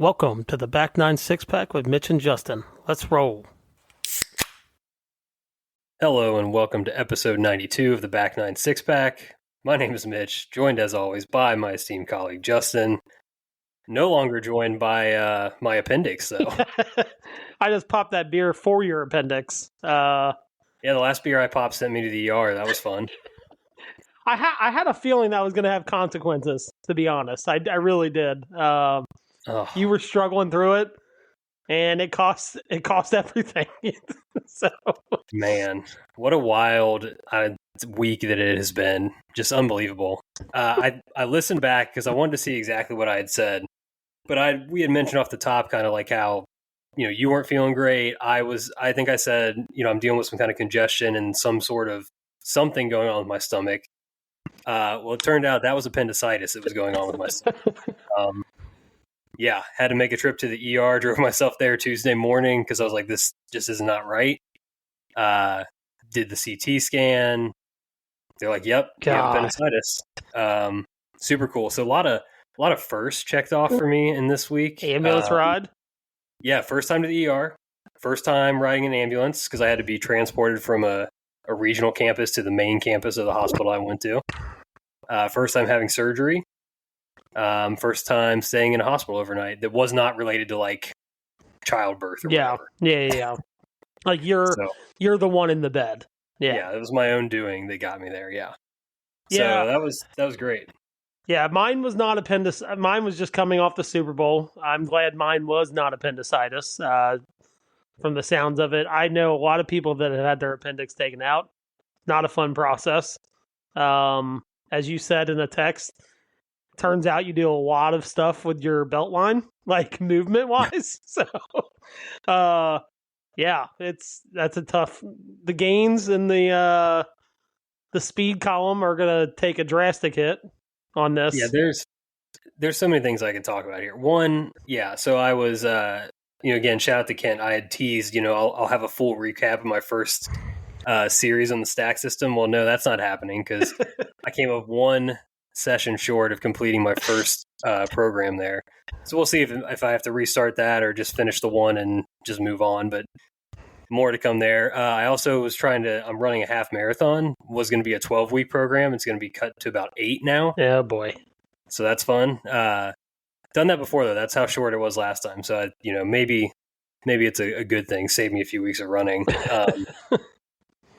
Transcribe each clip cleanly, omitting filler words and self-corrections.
Welcome to the Back 9 Six-Pack with Mitch and Justin. Let's roll. Hello and welcome to episode 92 of the Back 9 Six-Pack. My name is Mitch, joined as always by my esteemed colleague Justin. No longer joined by my appendix, though. I just popped that beer for your appendix. Yeah, the last beer I popped sent me to the ER. That was fun. I had a feeling that was going to have consequences, to be honest. I really did. You were struggling through it, and it cost everything. So, man, what a wild week that it has been. Just unbelievable. I listened back because I wanted to see exactly what I had said, but we had mentioned off the top kind of like how, you weren't feeling great. I think I said, I'm dealing with some kind of congestion and some sort of something going on with my stomach. Well, it turned out that was appendicitis that was going on with my stomach. Yeah, had to make a trip to the ER, drove myself there Tuesday morning because I was like, this just is not right. Did the CT scan. They're like, yep, you have appendicitis. Super cool. So a lot of firsts checked off for me in this week. Ambulance ride? Yeah, first time to the ER. First time riding an ambulance because I had to be transported from a regional campus to the main campus of the hospital I went to. First time having surgery. First time staying in a hospital overnight that was not related to like childbirth or whatever. Yeah. Like you're the one in the bed. Yeah, it was my own doing that got me there. Yeah. Yeah. So that was great. Yeah, mine was not mine was just coming off the Super Bowl. I'm glad mine was not appendicitis. From the sounds of it, I know a lot of people that have had their appendix taken out. Not a fun process. As you said in a text, turns out you do a lot of stuff with your belt line, like movement wise. So, yeah, that's a tough. The gains in the speed column are going to take a drastic hit on this. Yeah, there's so many things I can talk about here. One, yeah, so I was, again, shout out to Kent. I had teased, I'll have a full recap of my first series on the stack system. Well, no, that's not happening because I came up one session short of completing my first program there. So we'll see if I have to restart that or just finish the one and just move on. But more to come there. I also was I'm running a half marathon. Was going to be a 12-week program. It's going to be cut to about 8 now. Yeah, boy. So that's fun. Done that before though. That's how short it was last time. So maybe it's a good thing. Save me a few weeks of running.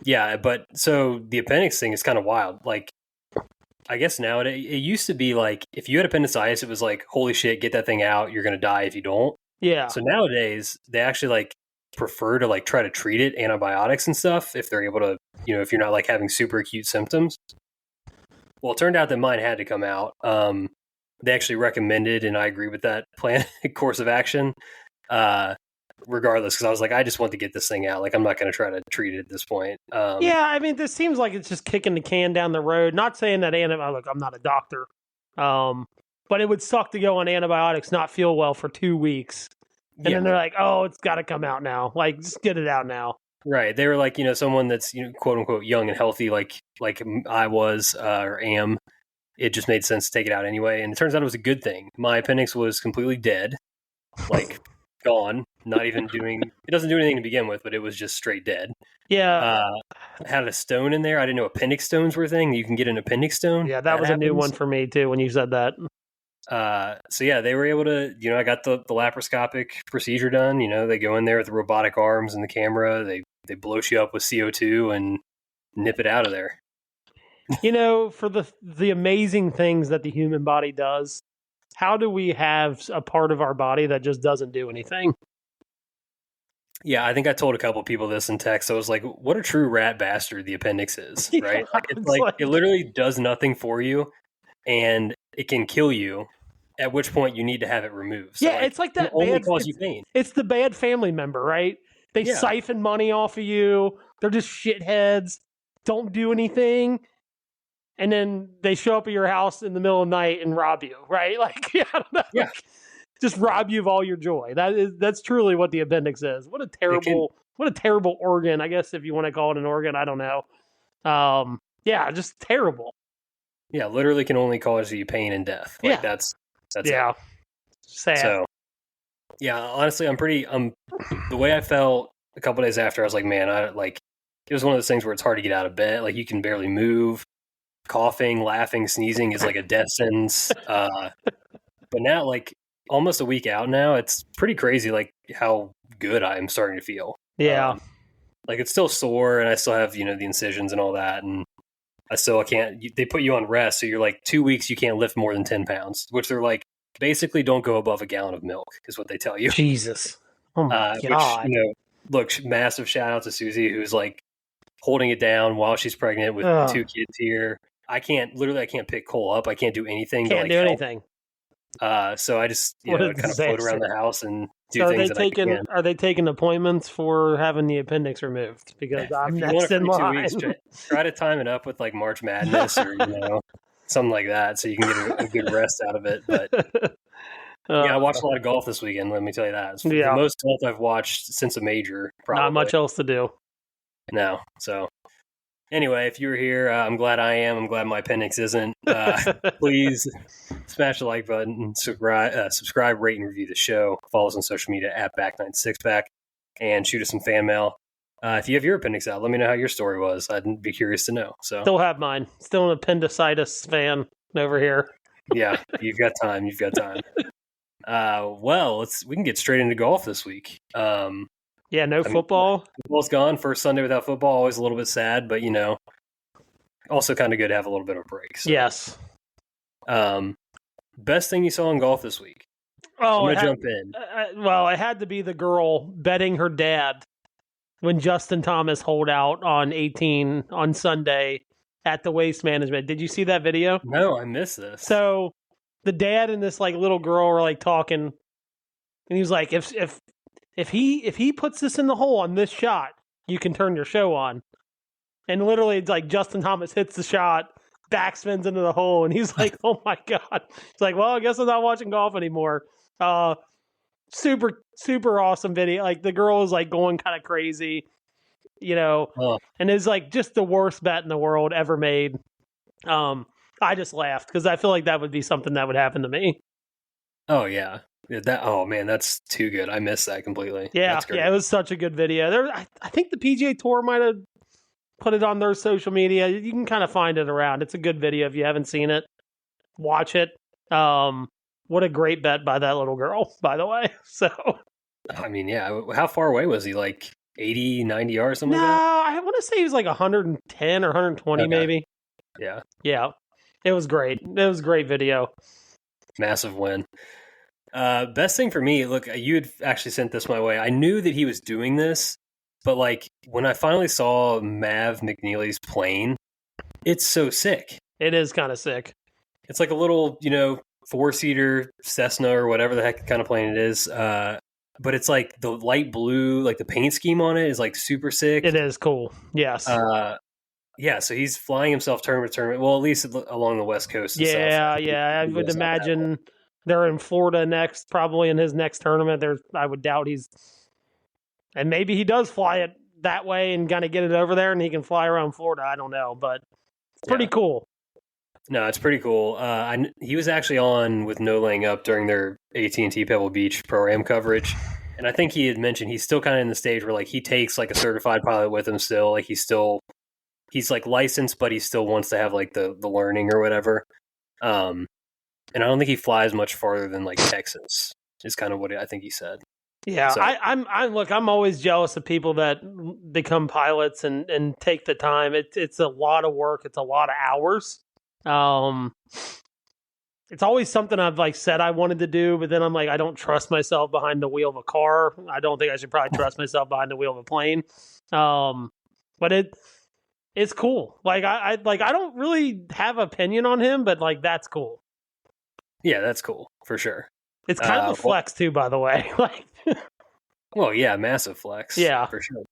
Yeah, but so the appendix thing is kind of wild. Like, I guess nowadays it used to be like if you had appendicitis, it was like, holy shit, get that thing out. You're going to die if you don't. Yeah. So nowadays they actually like prefer to like try to treat it, antibiotics and stuff, if they're able to, if you're not like having super acute symptoms. Well, it turned out that mine had to come out. They actually recommended, and I agree with that plan course of action, regardless, because I was like, I just want to get this thing out. Like, I'm not going to try to treat it at this point. Yeah, I mean, this seems like it's just kicking the can down the road. Not saying that look, I'm not a doctor, but it would suck to go on antibiotics, not feel well for 2 weeks, and then they're like, oh, it's got to come out now. Like, just get it out now. Right. They were like, someone that's quote unquote young and healthy, like I was or am. It just made sense to take it out anyway, and it turns out it was a good thing. My appendix was completely dead, like gone. Not even doing. It doesn't do anything to begin with, but it was just straight dead. Yeah. Had a stone in there. I didn't know appendix stones were a thing. You can get an appendix stone. Yeah, that was happens. A new one for me too when you said that. So yeah, they were able to. I got the laparoscopic procedure done. They go in there with the robotic arms and the camera. They blow you up with CO2 and nip it out of there. For the amazing things that the human body does, how do we have a part of our body that just doesn't do anything? Yeah, I think I told a couple people this in text. I was like, what a true rat bastard the appendix is, right? Yeah, it literally does nothing for you, and it can kill you, at which point you need to have it removed. So, it's like that. It only cause you pain. It's the bad family member, right? They siphon money off of you. They're just shitheads. Don't do anything. And then they show up at your house in the middle of the night and rob you, right? Like, I don't know. Yeah. Just rob you of all your joy. That's truly what the appendix is. What a terrible organ, I guess, if you want to call it an organ. I don't know. Yeah, just terrible. Yeah, literally can only cause you pain and death. Like that's yeah. it. Sad. So Yeah, honestly, the way I felt a couple days after, I was like, man, it was one of those things where it's hard to get out of bed. Like, you can barely move. Coughing, laughing, sneezing is like a death sentence. But now, like, almost a week out now, it's pretty crazy, like, how good I'm starting to feel. Yeah. Like, it's still sore, and I still have, the incisions and all that, and I can't, they put you on rest, so you're like 2 weeks, you can't lift more than 10 pounds, which they're like, basically don't go above a gallon of milk, is what they tell you. Jesus. Oh my God. Which, look, massive shout out to Susie, who's like holding it down while she's pregnant with 2 kids here. I can't pick Cole up. I can't do anything. Can't do anything. So I just kind of float around the house and do things that I can. Are they taking appointments for having the appendix removed? Because I'm next in line. 2 weeks, try to time it up with like March Madness or something like that, so you can get a good rest out of it. But I watched a lot of golf this weekend. Let me tell you that. It's the most golf I've watched since a major. Probably. Not much else to do. No. So anyway, if you were here, I'm glad I am. I'm glad my appendix isn't. Please smash the like button, subscribe, rate, and review the show. Follow us on social media at Back96Pack, and shoot us some fan mail. If you have your appendix out, let me know how your story was. I'd be curious to know. So still have mine. Still an appendicitis fan over here. Yeah, you've got time. Well, we can get straight into golf this week. No football. Football's gone. First Sunday without football, always a little bit sad, but also kind of good to have a little bit of a break. So. Yes. Best thing you saw in golf this week? Oh, I'm gonna jump in. It had to be the girl betting her dad when Justin Thomas holed out on 18 on Sunday at the Waste Management. Did you see that video? No, I missed this. So the dad and this like little girl were like talking, and he was like, if he puts this in the hole on this shot, you can turn your show on. And literally, it's like Justin Thomas hits the shot, backspins into the hole, and he's like, "Oh my God!" It's like, well, I guess I'm not watching golf anymore. Super, super awesome video. Like the girl is like going kind of crazy, and it's like just the worst bet in the world ever made. I just laughed because I feel like that would be something that would happen to me. Oh yeah. Oh man, that's too good. I missed that completely. Yeah, it was such a good video. I think the PGA Tour might have put it on their social media. You can kind of find it around. It's a good video if you haven't seen it. Watch it. What a great bet by that little girl, by the way. So, I mean, yeah. How far away was he? Like 80, 90 yards, something like that? No, I want to say he was like 110 or 120, maybe. Yeah. Yeah. It was great. It was a great video. Massive win. Best thing for me, look, you had actually sent this my way. I knew that he was doing this, but like when I finally saw Mav McNeely's plane, it's so sick. It is kind of sick. It's like a little, 4-seater Cessna or whatever the heck kind of plane it is. But it's like the light blue, like the paint scheme on it is like super sick. It is cool. Yes. Yeah, so he's flying himself tournament to tournament. Well, at least along the West Coast. Yeah. I would imagine they're in Florida next, probably in his next tournament. I would doubt and maybe he does fly it that way and kind of get it over there, and he can fly around Florida. I don't know, but it's pretty cool. No, it's pretty cool. He was actually on with No Laying Up during their AT&T Pebble Beach Pro-Am coverage, and I think he had mentioned he's still kind of in the stage where like he takes like a certified pilot with him still. Like he's like licensed, but he still wants to have like the learning or whatever. And I don't think he flies much farther than like Texas is kind of what I think he said. Yeah, so. I'm always jealous of people that become pilots and take the time. It's a lot of work. It's a lot of hours. It's always something I've like said I wanted to do, but then I'm like, I don't trust myself behind the wheel of a car. I don't think I should probably trust myself behind the wheel of a plane. But it's cool. Like I don't really have opinion on him, but like that's cool. Yeah, that's cool for sure. It's kind of a flex too, by the way. Like, well, yeah, massive flex. Yeah, for sure.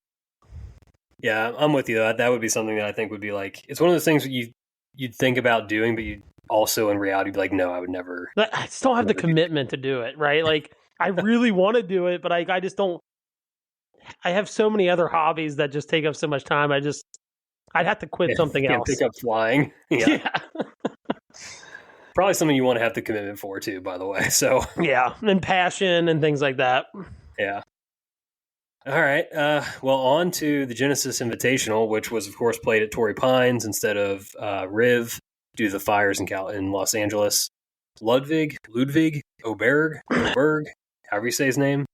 Yeah, I'm with you. That would be something that I think would be like. It's one of those things that you'd think about doing, but you also in reality be like, no, I would never. I just don't have the commitment to do it, right? Like, I really want to do it, but I just don't. I have so many other hobbies that just take up so much time. I'd have to quit something else. Pick up flying. Yeah. Probably something you want to have the commitment for too, by the way. So Yeah, and passion and things like that. yeah. All right. Well, on to the Genesis Invitational, which was, of course, played at Torrey Pines instead of Riv due to the fires in Los Angeles. Ludvig, Aberg, however you say his name,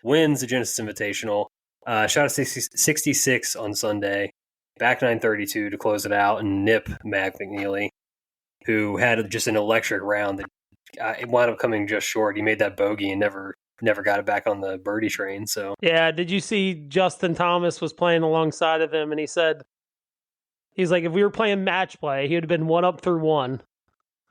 wins the Genesis Invitational. Shot a 66 on Sunday, back 932 to close it out, and nip Mac McNeely, who had just an electric round that it wound up coming just short. He made that bogey and never got it back on the birdie train. So yeah, did you see Justin Thomas was playing alongside of him, and he's like, if we were playing match play, he would have been 1 up through 1.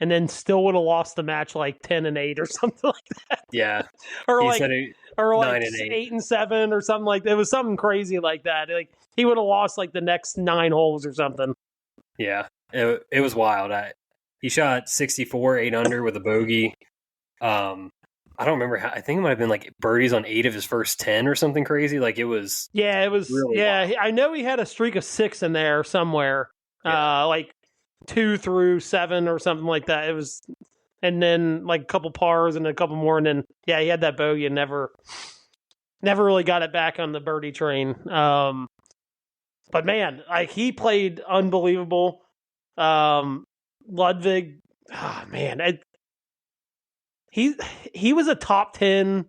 And then still would have lost the match like 10-8 or something like that. Yeah, or he like said 8-7 or something like that. It was something crazy like that. Like he would have lost like the next 9 holes or something. Yeah, it was wild. He shot 64, 8 under with a bogey. I don't remember how. I think it might have been like birdies on 8 of his first 10 or something crazy. Like it was. Yeah, it was. Really yeah, wild. I know he had a streak of 6 in there somewhere. Yeah. Like 2 through 7 or something like that. It was, and then like a couple pars and a couple more, and then he had that bogey and never really got it back on the birdie train. But man, like he played unbelievable. Ludvig, oh man, he was a top 10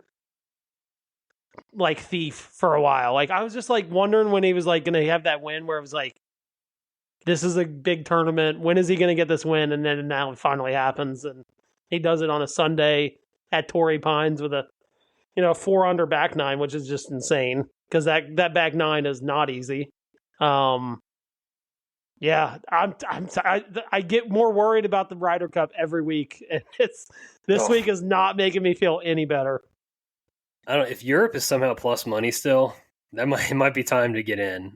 like thief for a while. Like I was just like wondering when he was like going to have that win where it was like, this is a big tournament. When is he going to get this win? And then now it finally happens, and he does it on a Sunday at Torrey Pines with a 4 under back 9, which is just insane because that back 9 is not easy. Yeah, I get more worried about the Ryder Cup every week, and this week is not making me feel any better. I don't know if Europe is somehow plus money still. It might be time to get in.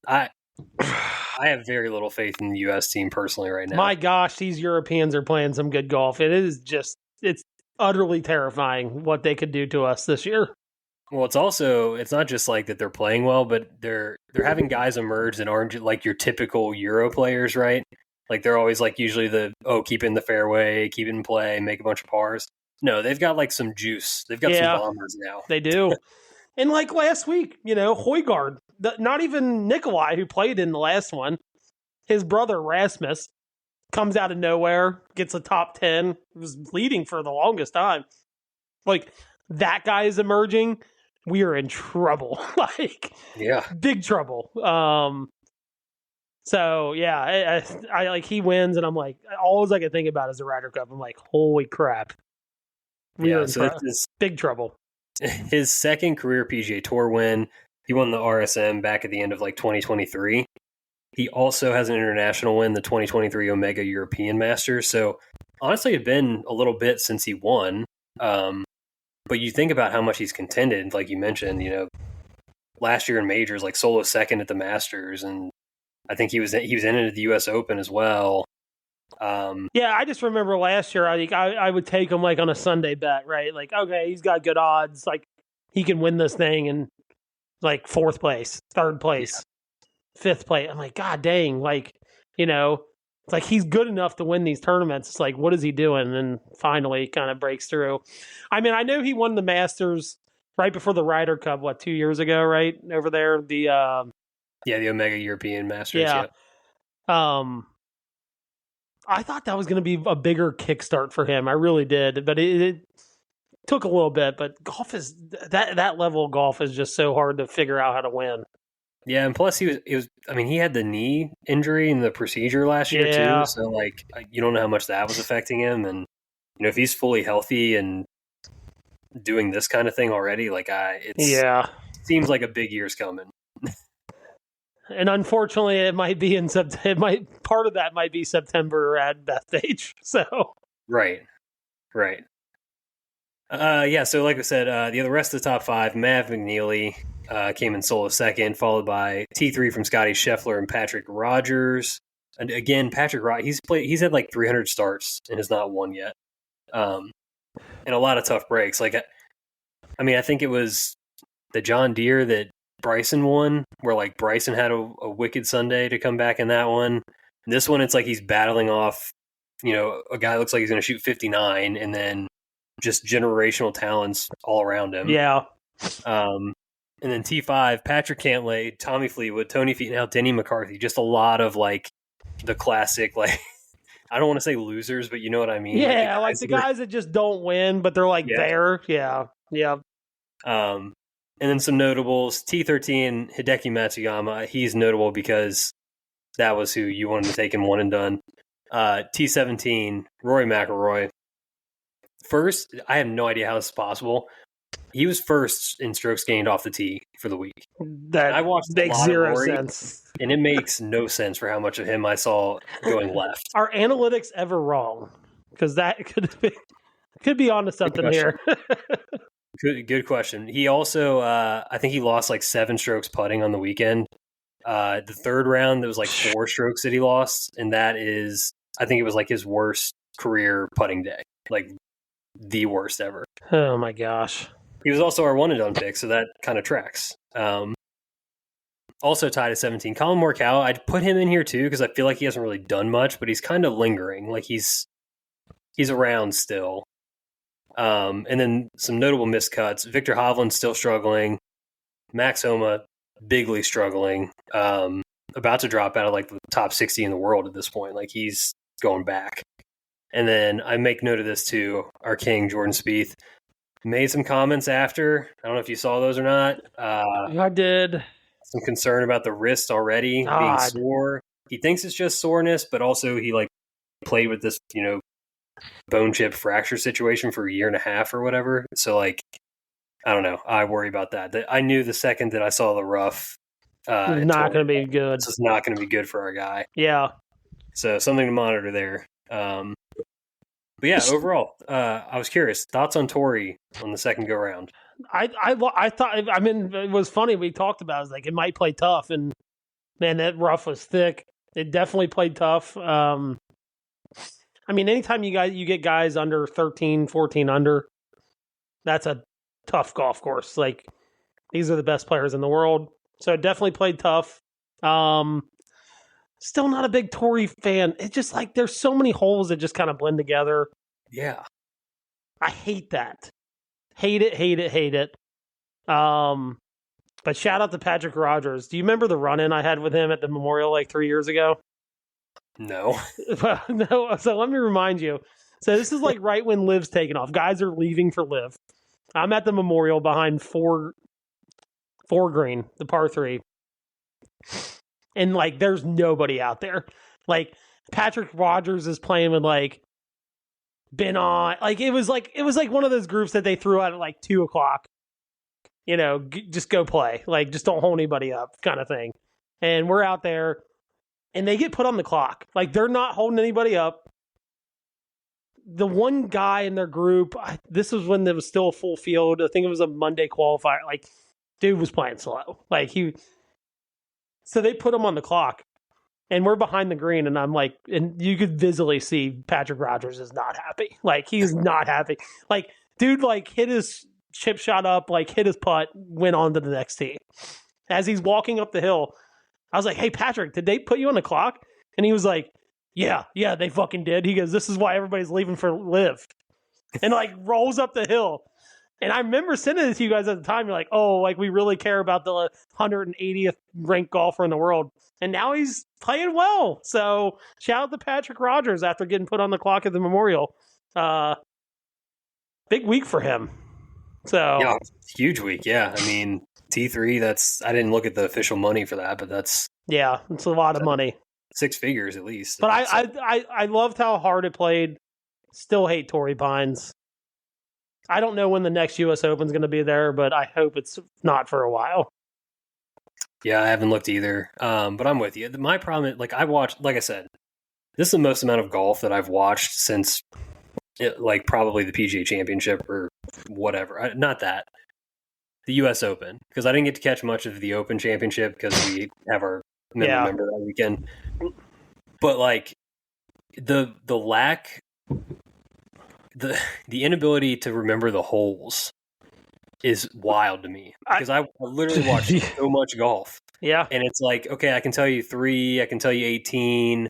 I have very little faith in the U.S. team personally right now. My gosh, these Europeans are playing some good golf. It's utterly terrifying what they could do to us this year. Well, it's not just like that they're playing well, but they're having guys emerge that aren't like your typical Euro players, right? Like they're always like usually keep it in the fairway, keep it in play, make a bunch of pars. No, they've got like some juice. They've got some bombers now. They do. And like last week, Højgaard, not even Nikolai, who played in the last one, his brother Rasmus comes out of nowhere, gets a top 10, was leading for the longest time. Like, that guy is emerging. We are in trouble. Big trouble. So, yeah, I like, he wins, and I'm like, all I can think about is the Ryder Cup. I'm like, holy crap. We are in big trouble. His second career PGA Tour win. He won the RSM back at the end of like 2023. He also has an international win, the 2023 Omega European Masters. So honestly, it's been a little bit since he won. But you think about how much he's contended, like you mentioned, last year in majors, like solo second at the Masters, and I think he was in it at the U.S. Open as well. Yeah, I just remember last year, I would take him like on a Sunday bet, right? Like, okay, he's got good odds, like he can win this thing in like 4th place, 3rd place, 5th place. I'm like, God dang, like, it's like he's good enough to win these tournaments. It's like, what is he doing? And finally kind of breaks through. I mean, I know he won the Masters right before the Ryder Cup, 2 years ago, right? Over there, the Omega European Masters. Yeah. I thought that was going to be a bigger kickstart for him. I really did, but it took a little bit. But golf is that level of golf is just so hard to figure out how to win. Yeah, and plus he had the knee injury in the procedure last year too. So like, you don't know how much that was affecting him, and if he's fully healthy and doing this kind of thing already, like seems like a big year's coming. And unfortunately, it might be in September. Part of that might be September at Bethpage. So right. So like I said, the rest of the top 5, Mav McNeely came in solo second, followed by T3 from Scotty Scheffler and Patrick Rogers. And again, Patrick Rogers, he's had like 300 starts and has not won yet, and a lot of tough breaks. Like, I think it was the John Deere that Bryson won, where like Bryson had a wicked Sunday to come back in that one. This one, it's like he's battling off, a guy looks like he's going to shoot 59, and then just generational talents all around him. Yeah. And then T5, Patrick Cantlay, Tommy Fleetwood, Tony Finau, Denny McCarthy. Just a lot of like the classic, like I don't want to say losers, but you know what I mean. Yeah, like the guys that just don't win, but they're like there. Yeah. Yeah. And then some notables. T13, Hideki Matsuyama. He's notable because that was who you wanted to take in one and done. T17, Rory McIlroy. First, I have no idea how this is possible. He was first in strokes gained off the tee for the week. I watched makes zero Rory, sense. And it makes no sense for how much of him I saw going left. Are analytics ever wrong? Because that could be onto something here. Good question. He also, I think he lost like 7 strokes putting on the weekend. The third round, there was like 4 strokes that he lost. And that is, I think it was like his worst career putting day. Like the worst ever. Oh my gosh. He was also our one and done pick, so that kind of tracks. Also tied at 17, Colin Morikawa. I'd put him in here too because I feel like he hasn't really done much, but he's kind of lingering. Like he's around still. And then some notable miscuts. Victor Hovland's still struggling. Max Homa bigly struggling. About to drop out of like the top 60 in the world at this point. Like he's going back. And then I make note of this too. Our king Jordan Spieth made some comments after. I don't know if you saw those or not. I did. Some concern about the wrist already being sore. He thinks it's just soreness, but also he like played with this, bone chip fracture situation for a year and a half or whatever. So like, I don't know. I worry about that. I knew the second that I saw the rough. Not going to be good. This is not going to be good for our guy. Yeah. So something to monitor there. But yeah, overall, I was curious. Thoughts on Torrey on the second go round? I thought. I mean, it was funny. We talked about it. Was like it might play tough, and man, that rough was thick. It definitely played tough. I mean, anytime you get guys under 13, 14 under, that's a tough golf course. Like these are the best players in the world, so it definitely played tough. Still not a big Torrey fan. It's just like there's so many holes that just kind of blend together. Yeah. I hate that. Hate it. But shout out to Patrick Rogers. Do you remember the run-in I had with him at the Memorial like 3 years ago? No. No. So let me remind you. So this is like right when Liv's taking off. Guys are leaving for Liv. I'm at the Memorial behind four green, the par 3. And like, there's nobody out there. Like Patrick Rogers is playing with like Ben on. Like it was like one of those groups that they threw out at like 2:00. Just go play. Like just don't hold anybody up, kind of thing. And we're out there, and they get put on the clock. Like they're not holding anybody up. The one guy in their group. This was when there was still a full field. I think it was a Monday qualifier. Like dude was playing slow. Like So they put him on the clock, and we're behind the green, and I'm like, and you could visibly see Patrick Rogers is not happy. Like, he's not happy. Like, dude, like, hit his chip shot up, like, hit his putt, went on to the next tee. As he's walking up the hill, I was like, hey, Patrick, did they put you on the clock? And he was like, yeah, they fucking did. He goes, this is why everybody's leaving for Liv. And, like, rolls up the hill. And I remember sending it to you guys at the time. You're like, oh, like we really care about the 180th ranked golfer in the world. And now he's playing well. So shout out to Patrick Rogers after getting put on the clock at the Memorial. Big week for him. So yeah, huge week. Yeah. I mean, T3, I didn't look at the official money for that, but it's a lot of money. 6 figures at least. But I loved how hard it played. Still hate Torrey Pines. I don't know when the next U.S. Open is going to be there, but I hope it's not for a while. Yeah, I haven't looked either, but I'm with you. My problem is, like I said, this is the most amount of golf that I've watched since, probably the PGA Championship or whatever. Not that. The U.S. Open, because I didn't get to catch much of the Open Championship because we have our member that weekend. But, like, the lack... The inability to remember the holes is wild to me because I literally watch so much golf. Yeah. And it's like, okay, I can tell you 3, I can tell you 18,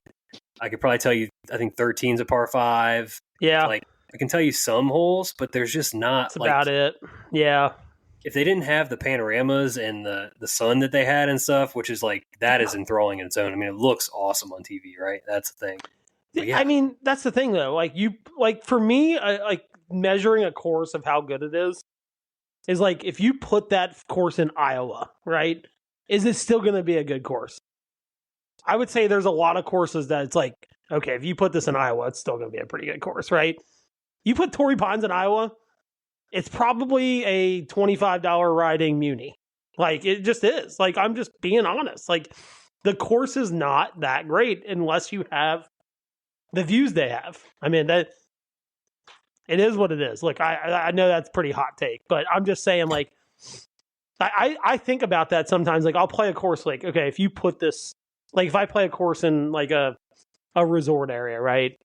I could probably tell you, I think 13's a par 5. Yeah. Like, I can tell you some holes, but there's just not, That's about it. Yeah. If they didn't have the panoramas and the sun that they had and stuff, which is like, that is enthralling in its own. I mean, it looks awesome on TV, right? That's the thing. Yeah. I mean, that's the thing though. For me, measuring a course of how good it is like, if you put that course in Iowa, right? Is it still going to be a good course? I would say there's a lot of courses that it's like, okay, if you put this in Iowa, it's still going to be a pretty good course, right? You put Torrey Pines in Iowa, it's probably a $25 riding Muni. Like, it just is. Like, I'm just being honest. Like, the course is not that great unless you have the views they have. I mean, that it is what it is. Like, I know that's pretty hot take, but I'm just saying, like, I think about that sometimes. Like, I'll play a course like, okay, if you put this, like, if I play a course in like a resort area, right?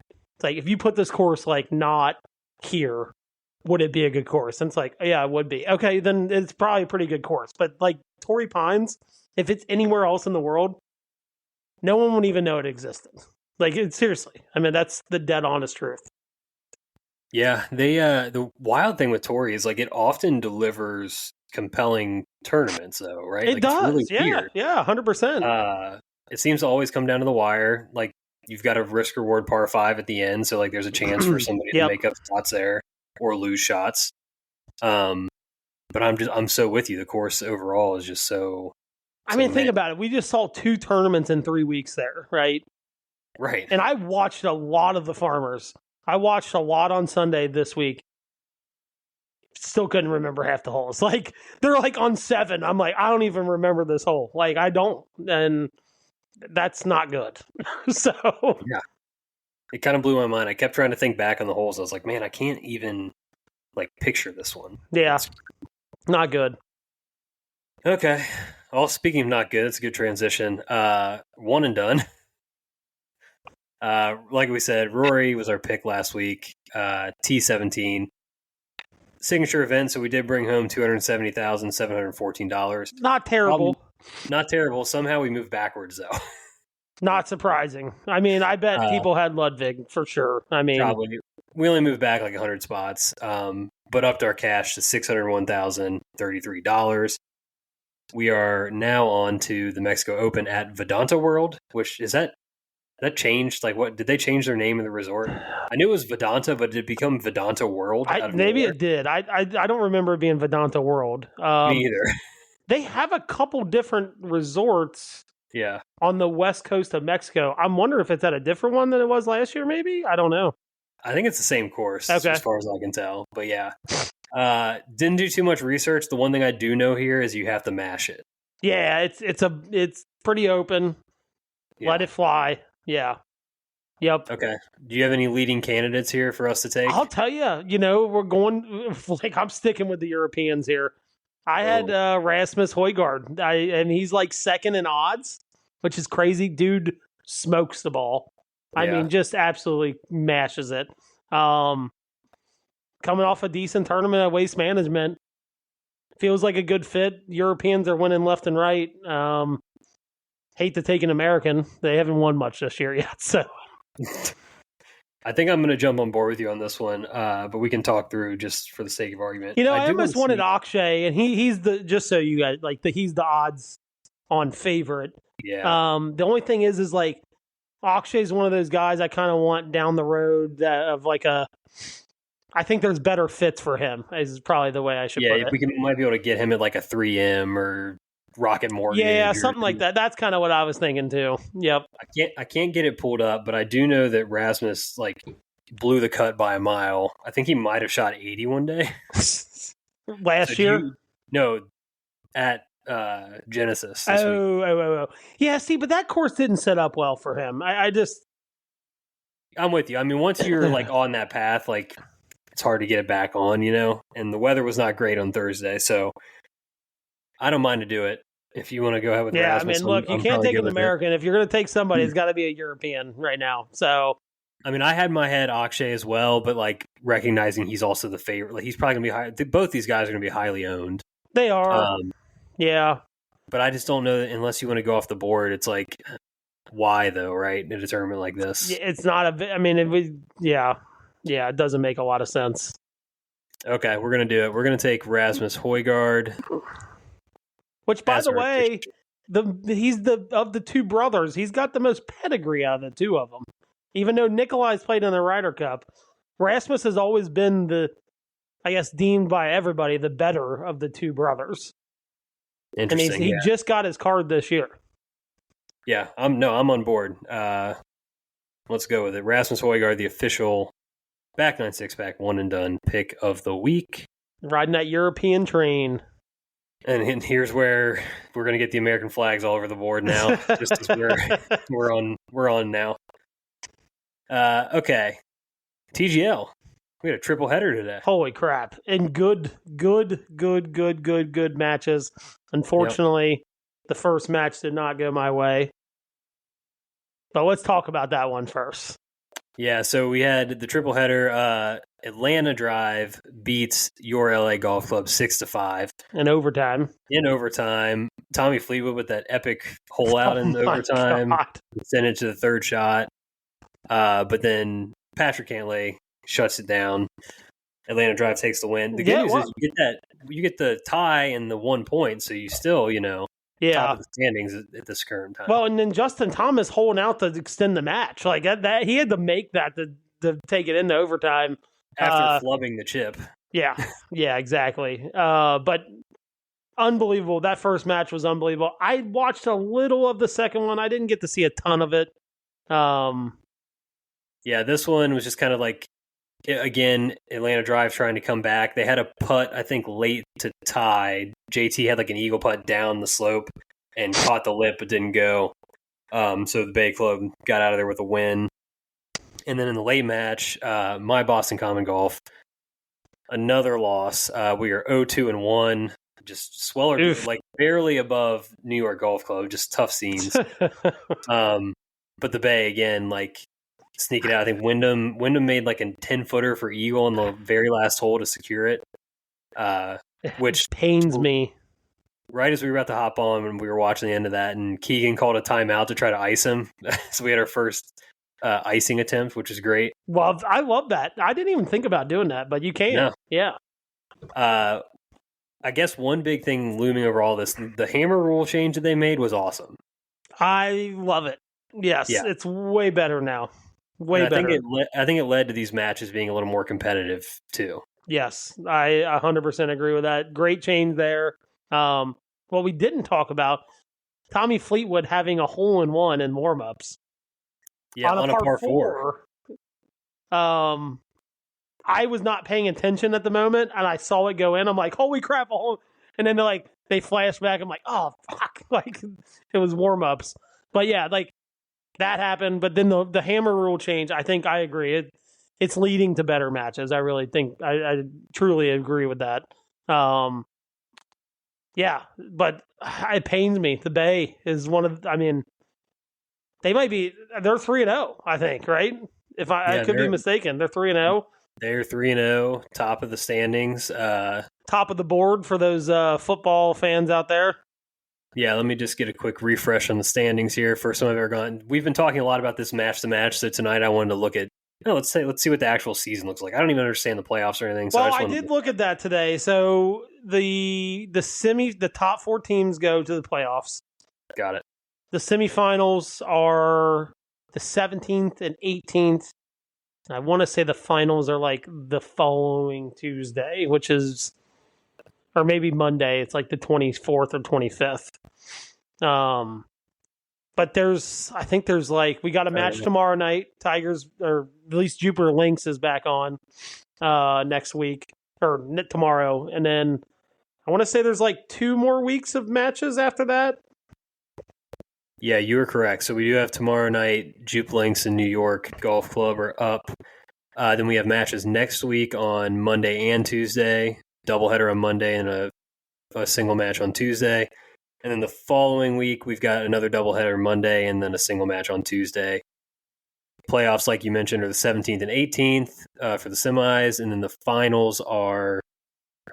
It's like, if you put this course like not here, would it be a good course? And it's like, yeah, it would be. Okay, then it's probably a pretty good course. But like Torrey Pines, if it's anywhere else in the world, no one would even know it existed. Like, seriously. I mean, that's the dead honest truth. Yeah, the wild thing with Torrey is like it often delivers compelling tournaments, though, right? It like, does. It's really weird. Yeah, 100%. It seems to always come down to the wire. Like, you've got a risk reward par 5 at the end, so like there's a chance for somebody to make up shots there or lose shots. But I'm so with you. The course overall is just so. I mean, think about it. We just saw 2 tournaments in 3 weeks there, right? Right. And I watched a lot of the Farmers. I watched a lot on Sunday this week. Still couldn't remember half the holes. Like, they're like on 7. I'm like, I don't even remember this hole. Like, I don't. And that's not good. So. Yeah. It kind of blew my mind. I kept trying to think back on the holes. I was like, man, I can't even like picture this one. Yeah. Not good. Okay. Well, speaking of not good, it's a good transition. One and done. Like we said, Rory was our pick last week. T17 signature event, so we did bring home $270,714. Not terrible. Not terrible. Somehow we moved backwards, though. Not surprising. I mean, I bet people had Ludvig for sure. I mean, probably. We only moved back like 100 spots, but upped our cash to $601,033. We are now on to the Mexico Open at VidantaWorld, which is that changed? Like, what did they change their name of the resort? I knew it was Vidanta, but did it become VidantaWorld? Maybe it did. I don't remember it being VidantaWorld. Me either. They have a couple different resorts. Yeah. On the west coast of Mexico. I'm wondering if it's at a different one than it was last year, maybe? I don't know. I think it's the same course, okay, as far as I can tell. But yeah. Didn't do too much research. The one thing I do know here is you have to mash it. Yeah, it's pretty open. Yeah. Let it fly. Yeah. Yep. Okay. Do you have any leading candidates here for us to take? I'll tell you, we're going, like, I'm sticking with the Europeans here. I had Rasmus Højgaard, and he's like second in odds, which is crazy. Dude smokes the ball. I mean, just absolutely mashes it. Coming off a decent tournament at Waste Management. Feels like a good fit. Europeans are winning left and right. Hate to take an American. They haven't won much this year yet, so. I think I'm going to jump on board with you on this one, but we can talk through just for the sake of argument. I almost wanted Akshay, and he's the, just so you guys, like, he's the odds on favorite. Yeah. The only thing is like, Akshay's one of those guys I kind of want down the road I think there's better fits for him, is probably the way I should put it. Yeah, might be able to get him at like a 3M or Rocket Mortgage. Yeah, something like that. That's kind of what I was thinking too. Yep. I can't get it pulled up, but I do know that Rasmus like blew the cut by a mile. I think he might have shot 80 one day. Last year? No, at Genesis this week. Oh. Yeah, see, but that course didn't set up well for him. I'm with you. I mean, once you're like on that path, like it's hard to get it back on, and the weather was not great on Thursday, so I don't mind to do it. If you want to go ahead with Rasmus. I mean, look, you can't take an American. If you're going to take somebody, it's got to be a European right now. So, I mean, I had in my head Akshay as well, but like recognizing he's also the favorite, like he's probably going to be high. Both these guys are going to be highly owned. They are. Yeah. But I just don't know that unless you want to go off the board, it's like why though, right? In a tournament like this. It's not a. I mean, it doesn't make a lot of sense. Okay, we're gonna do it. We're gonna take Rasmus Højgaard. Which, by the way, he's of the two brothers, he's got the most pedigree out of the two of them. Even though Nikolai's played in the Ryder Cup, Rasmus has always been deemed by everybody the better of the two brothers. Interesting. And he just got his card this year. Yeah, I'm on board. Let's go with it. Rasmus Højgaard, the official Back 9 6-pack one and done pick of the week. Riding that European train. And here's where we're going to get the American flags all over the board now. Just as we're on now. Okay, TGL. We had a triple header today. Holy crap! And good matches. Unfortunately, the first match did not go my way. But let's talk about that one first. Yeah, so we had the triple header. Atlanta Drive beats your LA Golf Club 6-5 in overtime. Tommy Fleetwood with that epic hole out in overtime, sent it to the third shot. But then Patrick Cantlay shuts it down. Atlanta Drive takes the win. The good news is you get the tie and the 1 point, so you still, top of the standings at this current time. Well, and then Justin Thomas holding out to extend the match. Like that he had to make that to take it into overtime. After flubbing the chip. Yeah, exactly. But unbelievable. That first match was unbelievable. I watched a little of the second one. I didn't get to see a ton of it. Yeah, this one was just kind of like, again, Atlanta Drive trying to come back. They had a putt, I think, late to tie. JT had like an eagle putt down the slope and caught the lip but didn't go. So the Bay Club got out of there with a win. And then in the late match, my Boston Common Golf, another loss. We are 0-2-1, just Sweller, like barely above New York Golf Club, just tough scenes. But the Bay, again, like sneaking out. I think Wyndham made like a 10-footer for eagle on the very last hole to secure it, which pains me. Right as we were about to hop on when we were watching the end of that, and Keegan called a timeout to try to ice him. So we had our first icing attempt, which is great. Well, I love that. I didn't even think about doing that, but you can. Yeah. I guess one big thing looming over all this, the hammer rule change that they made was awesome. I love it. Yes, It's way better now. Way better. I think it led to these matches being a little more competitive too. Yes, I 100% agree with that. Great change there. What we didn't talk about, Tommy Fleetwood having a hole-in-one in warm-ups. Yeah, on a par 4. I was not paying attention at the moment, and I saw it go in. I'm like, holy crap, a hole. And then they flash back. I'm like, oh, fuck. Like, it was warm-ups. But yeah, like, that happened. But then the hammer rule change, I think I agree. It's leading to better matches. I really think, I truly agree with that. Yeah, but it pains me. The Bay is they're 3-0, I think, right? If I could be mistaken, they're 3-0. They're 3-0, top of the standings. Top of the board for those football fans out there. Yeah, let me just get a quick refresh on the standings here. First time I've ever gone. We've been talking a lot about this match to match, so tonight I wanted to look at, let's see what the actual season looks like. I don't even understand the playoffs or anything. So well, I did look at that today. So the top 4 teams go to the playoffs. Got it. The semifinals are the 17th and 18th. I want to say the finals are like the following Tuesday, which is, or maybe Monday. It's like the 24th or 25th. But I think there's we got a match tomorrow night. Tigers, or at least Jupiter Lynx is back on next week or tomorrow. And then I want to say there's 2 more weeks of matches after that. Yeah, you were correct. So we do have tomorrow night, Jupe Links and New York Golf Club are up. Then we have matches next week on Monday and Tuesday, doubleheader on Monday and a single match on Tuesday. And then the following week, we've got another doubleheader Monday and then a single match on Tuesday. Playoffs, like you mentioned, are the 17th and 18th for the semis. And then the finals are,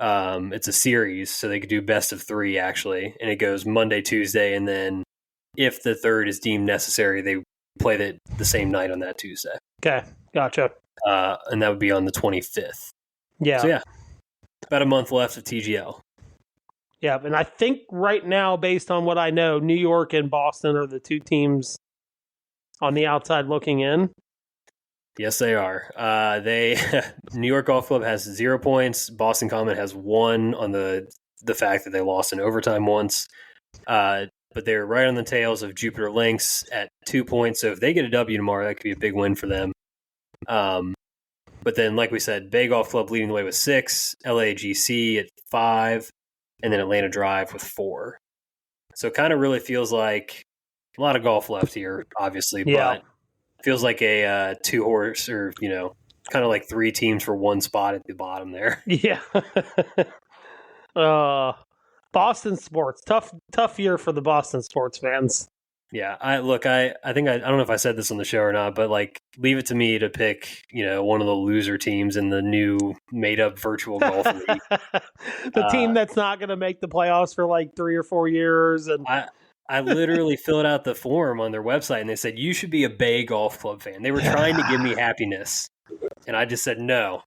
it's a series, so they could do best of 3, actually. And it goes Monday, Tuesday, and then if the third is deemed necessary, they play the same night on that Tuesday. Okay, gotcha. And that would be on the 25th. Yeah. So, yeah, about a month left of TGL. Yeah, and I think right now, based on what I know, New York and Boston are the two teams on the outside looking in. Yes, they are. New York Golf Club has 0 points. Boston Common has 1 on the fact that they lost in overtime once. But they're right on the tails of Jupiter Lynx at 2 points. So if they get a W tomorrow, that could be a big win for them. But then, like we said, Bay Golf Club leading the way with 6, LAGC at 5, and then Atlanta Drive with 4. So it kind of really feels like a lot of golf left here, obviously, but feels like a 2-horse or, kind of like 3 teams for 1 spot at the bottom there. Yeah. Boston sports, tough year for the Boston sports fans. Yeah, I think I don't know if I said this on the show or not, but like, leave it to me to pick, one of the loser teams in the new made-up virtual golf league. The team that's not going to make the playoffs for like 3 or 4 years, and I literally filled out the form on their website, and they said you should be a Bay Golf Club fan. They were trying to give me happiness, and I just said no,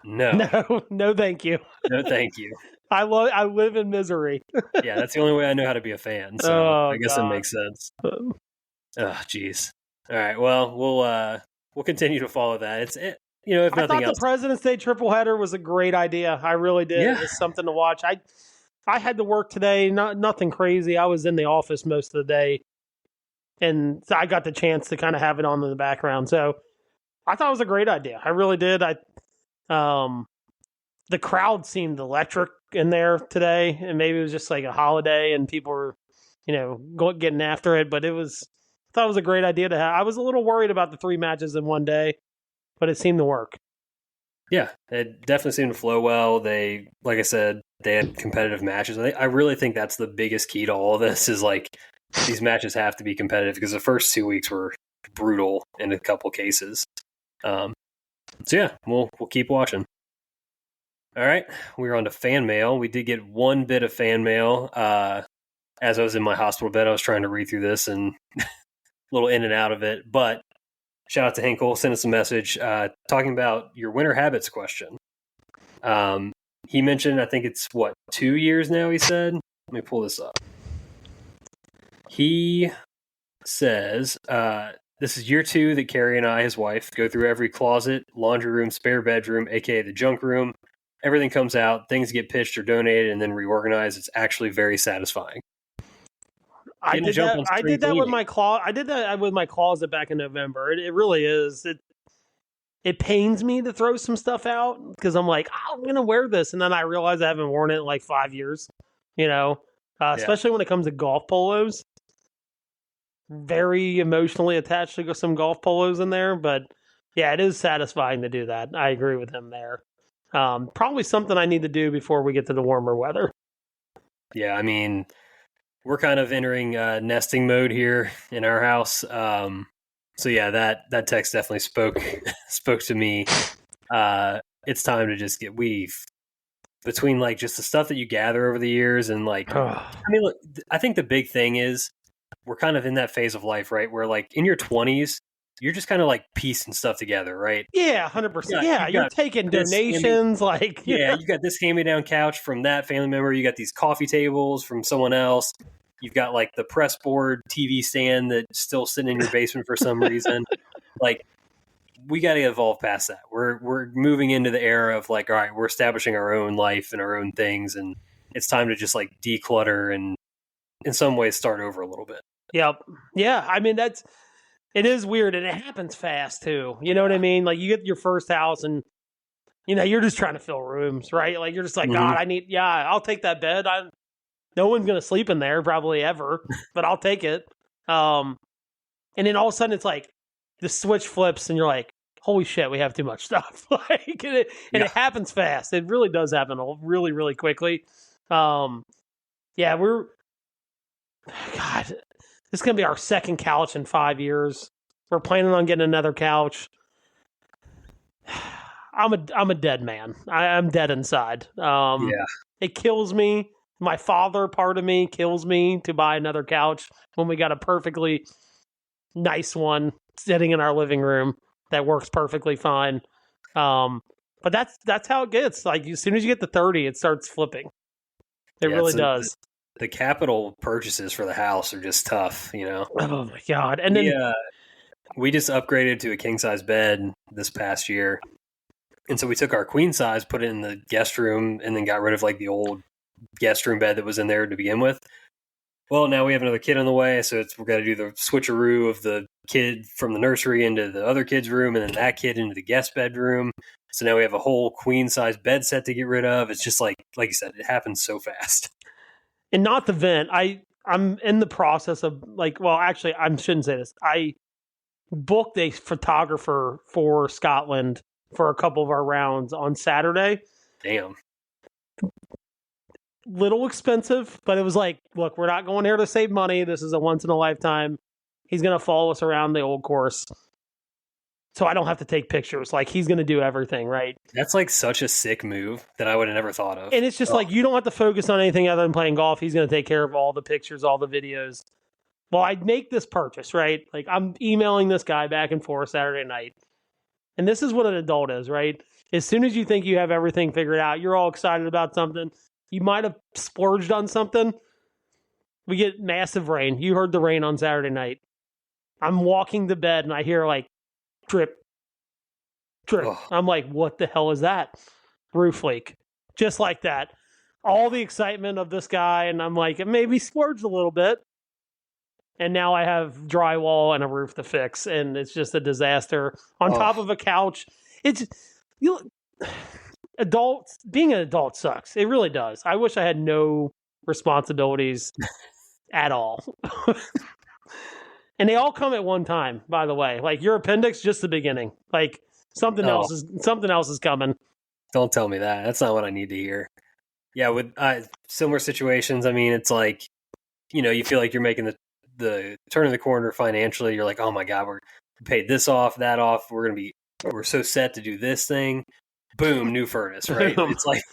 thank you, no, thank you. I live in misery. Yeah, that's the only way I know how to be a fan. So I guess it makes sense. Oh, jeez. All right. Well, we'll continue to follow that. If nothing else, I thought the President's Day tripleheader was a great idea. I really did. Yeah. It was something to watch. I had to work today. Nothing crazy. I was in the office most of the day, and I got the chance to kind of have it on in the background. So I thought it was a great idea. I really did. The crowd seemed electric in there today, and maybe it was just like a holiday and people were, getting after it. But I thought it was a great idea to have. I was a little worried about the 3 matches in one day, but it seemed to work. Yeah, it definitely seemed to flow well. They, like I said, they had competitive matches. I really think that's the biggest key to all of this is like these matches have to be competitive because the first 2 weeks were brutal in a couple cases. So yeah, we'll keep watching. All right, we're on to fan mail. We did get 1 bit of fan mail. As I was in my hospital bed, I was trying to read through this and a little in and out of it. But shout out to Hinkle, sent us a message talking about your winter habits question. He mentioned, I think it's 2 years now, he said. Let me pull this up. He says, this is year 2 that Carrie and I, his wife, go through every closet, laundry room, spare bedroom, aka the junk room. Everything comes out, things get pitched or donated and then reorganized. It's actually very satisfying. I did that with my closet back in November. It really is. It pains me to throw some stuff out because I'm like, I'm going to wear this. And then I realize I haven't worn it in like 5 years, especially when it comes to golf polos. Very emotionally attached to some golf polos in there. But yeah, it is satisfying to do that. I agree with him there. Probably something I need to do before we get to the warmer weather. Yeah, I mean, we're kind of entering nesting mode here in our house. So yeah, that text definitely spoke to me. It's time to just get between like just the stuff that you gather over the years and like, I mean, look, I think the big thing is we're kind of in that phase of life, right? Where like in your 20s, you're just kind of like piecing stuff together, right? Yeah, 100%. Yeah, you're taking donations. You got this hand-me-down couch from that family member. You got these coffee tables from someone else. You've got like the press board TV stand that's still sitting in your basement for some reason. Like, we got to evolve past that. We're moving into the era of like, all right, we're establishing our own life and our own things, and it's time to just like declutter and in some ways start over a little bit. Yep. Yeah. I mean, it is weird, and it happens fast too. You know what I mean? Like, you get your first house, and you're just trying to fill rooms, right? Like, you're just like, God, I'll take that bed. No one's gonna sleep in there probably ever, but I'll take it. And then all of a sudden, it's like the switch flips, and you're like, holy shit, we have too much stuff. It happens fast. It really does happen really, really quickly. God, this is going to be our second couch in 5 years. We're planning on getting another couch. I'm a dead man. I'm dead inside. It kills me My father part of me kills me to buy another couch when we got a perfectly nice one sitting in our living room that works perfectly fine. But that's how it gets. Like as soon as you get to 30, it starts flipping. It really does. The capital purchases for the house are just tough, you know. Oh my god! And then we just upgraded to a king size bed this past year, and so we took our queen size, put it in the guest room, and then got rid of like the old guest room bed that was in there to begin with. Well, now we have another kid on the way, so we're going to do the switcheroo of the kid from the nursery into the other kid's room, and then that kid into the guest bedroom. So now we have a whole queen size bed set to get rid of. It's just like you said, it happens so fast. And not the vent. I'm in the process of actually, I shouldn't say this. I booked a photographer for Scotland for a couple of our rounds on Saturday. Damn. Little expensive, but it was like, look, we're not going here to save money. This is a once in a lifetime. He's going to follow us around the old course. So I don't have to take pictures. Like, he's going to do everything, right? That's like such a sick move that I would have never thought of. And it's just like, you don't have to focus on anything other than playing golf. He's going to take care of all the pictures, all the videos. Well, I make this purchase, right? Like, I'm emailing this guy back and forth Saturday night. And this is what an adult is, right? As soon as you think you have everything figured out, you're all excited about something. You might have splurged on something. We get massive rain. You heard the rain on Saturday night. I'm walking to bed and I hear like drip, drip. Oh. I'm like, what the hell is that? Roof leak. Just like that. All the excitement of this guy, and I'm like, it maybe splurged a little bit. And now I have drywall and a roof to fix, and it's just a disaster. On top of a couch. It's being an adult sucks. It really does. I wish I had no responsibilities at all. And they all come at one time, by the way. Like your appendix, just the beginning. Like something else is coming. Don't tell me that. That's not what I need to hear. Yeah, with similar situations, I mean, it's like, you know, you feel like you're making the turn of the corner financially. You're like, oh my God, we're paid this off, that off. We're so set to do this thing. Boom, new furnace, right? It's like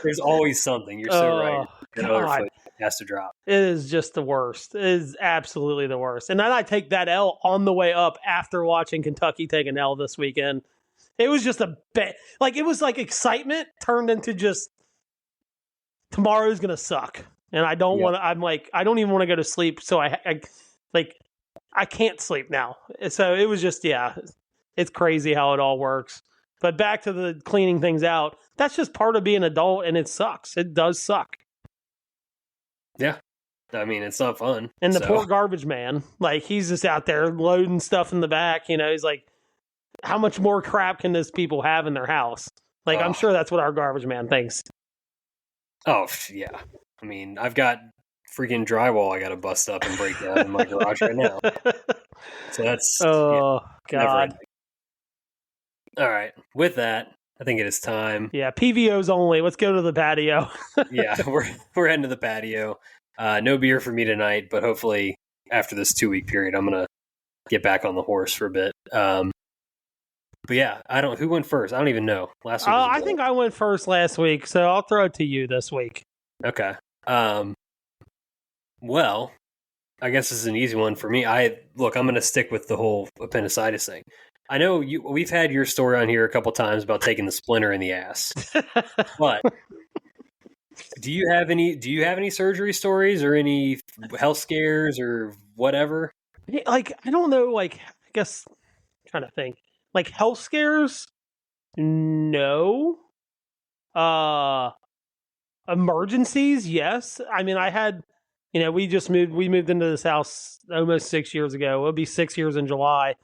there's always something. You're so right. Another foot has to drop. It is just the worst. It is absolutely the worst. And then I take that L on the way up after watching Kentucky take an L this weekend. It was just a bit like it was like excitement turned into just tomorrow's gonna suck. And I don't want to. I'm like, I don't even want to go to sleep. So I can't sleep now. So it was just it's crazy how it all works. But back to the cleaning things out, that's just part of being an adult, and it sucks. It does suck. Yeah. I mean, it's not fun. And the poor garbage man, like, he's just out there loading stuff in the back. You know, he's like, how much more crap can these people have in their house? Like, I'm sure that's what our garbage man thinks. Oh, yeah. I mean, I've got freaking drywall I got to bust up and break down in my garage right now. So that's... Oh, God. All right. With that, I think it is time. Yeah, PVOs only. Let's go to the patio. Yeah, we're heading to the patio. No beer for me tonight, but hopefully after this 2-week period, I'm going to get back on the horse for a bit. But yeah, who went first? I don't even know. Last week. I think I went first last week, so I'll throw it to you this week. Okay. Well, I guess this is an easy one for me. I'm going to stick with the whole appendicitis thing. I know we've had your story on here a couple times about taking the splinter in the ass. But do you have any surgery stories or any health scares or whatever? Like, I don't know, like, I guess I'm trying to think. Like health scares? No. Emergencies? Yes. I mean, I had, we moved into this house almost 6 years ago. It'll be 6 years in July.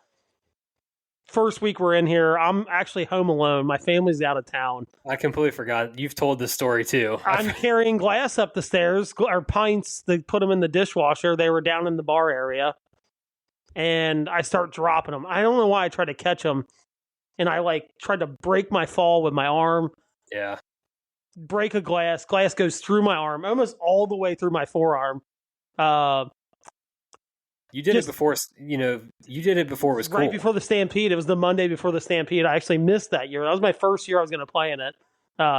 First week we're in here, I'm actually home alone. My family's out of town. I completely forgot. You've told this story too. I'm carrying glass up the stairs, or pints. They put them in the dishwasher. They were down in the bar area. And I start dropping them. I don't know why I tried to catch them. And I tried to break my fall with my arm. Yeah. Break a glass. Glass goes through my arm, almost all the way through my forearm. You did it before, you did it before it was cool. Right before the Stampede. It was the Monday before the Stampede. I actually missed that year. That was my first year I was going to play in it.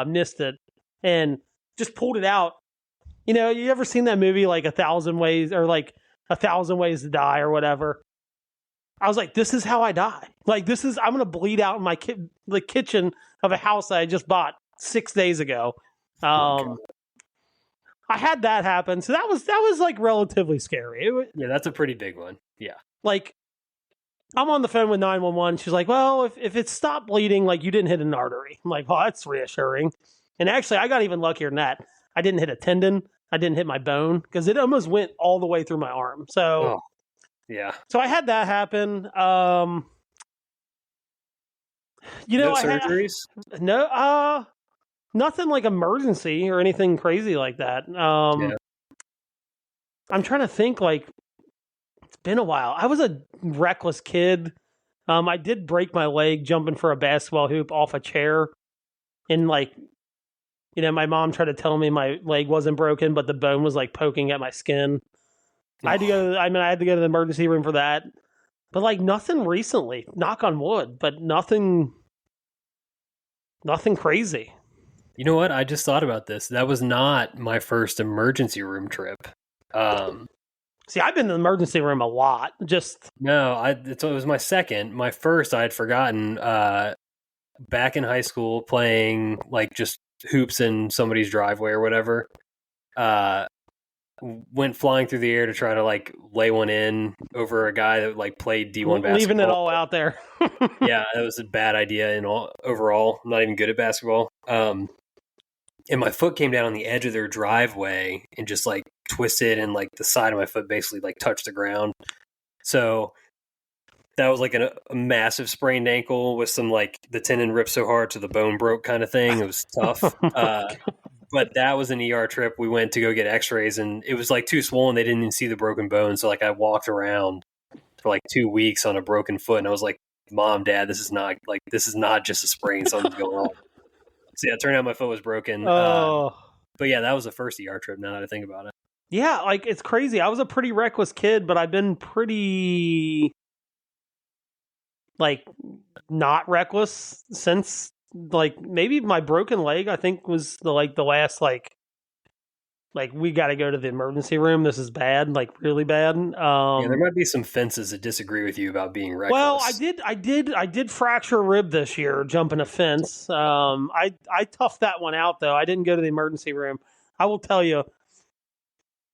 Missed it. And just pulled it out. You know, you ever seen that movie like 1,000 Ways or like 1,000 Ways to Die or whatever? I was like, this is how I die. Like, I'm going to bleed out in the kitchen of a house that I just bought 6 days ago. I had that happen. So that was like relatively scary. Yeah, that's a pretty big one. Yeah. Like, I'm on the phone with 911. She's like, well, if it stopped bleeding, like you didn't hit an artery. I'm like, well, that's reassuring. And actually, I got even luckier than that. I didn't hit a tendon. I didn't hit my bone because it almost went all the way through my arm. So, yeah. So I had that happen. You know, no surgeries? Nothing like emergency or anything crazy like that. I'm trying to think, like, it's been a while. I was a reckless kid. I did break my leg jumping for a basketball hoop off a chair. And, like, you know, my mom tried to tell me my leg wasn't broken, but the bone was, like, poking at my skin. I had to go to the emergency room for that. But, like, nothing recently. Knock on wood. But nothing crazy. You know what? I just thought about this. That was not my first emergency room trip. See, I've been in the emergency room a lot. No, it was my second. My first, I had forgotten. Back in high school, playing like just hoops in somebody's driveway or whatever. Went flying through the air to try to like lay one in over a guy that like played D1 basketball. Leaving it all out there. Yeah, that was a bad idea overall. I'm not even good at basketball. And my foot came down on the edge of their driveway and just like twisted, and like the side of my foot basically like touched the ground. So that was like a massive sprained ankle with some like the tendon ripped so hard to the bone broke kind of thing. It was tough. But that was an ER trip. We went to go get x-rays, and it was like too swollen. They didn't even see the broken bone. So like I walked around for like 2 weeks on a broken foot, and I was like, Mom, Dad, this is not just a sprain. Something's going on. So yeah, it turned out my foot was broken. But yeah, that was the first ER trip now that I think about it. Yeah, like it's crazy. I was a pretty reckless kid, but I've been pretty like not reckless since like maybe my broken leg, I think was the last like we got to go to the emergency room. This is bad, like really bad. Yeah, there might be some fences that disagree with you about being reckless. Well, I did fracture a rib this year jumping a fence. I toughed that one out though. I didn't go to the emergency room. I will tell you,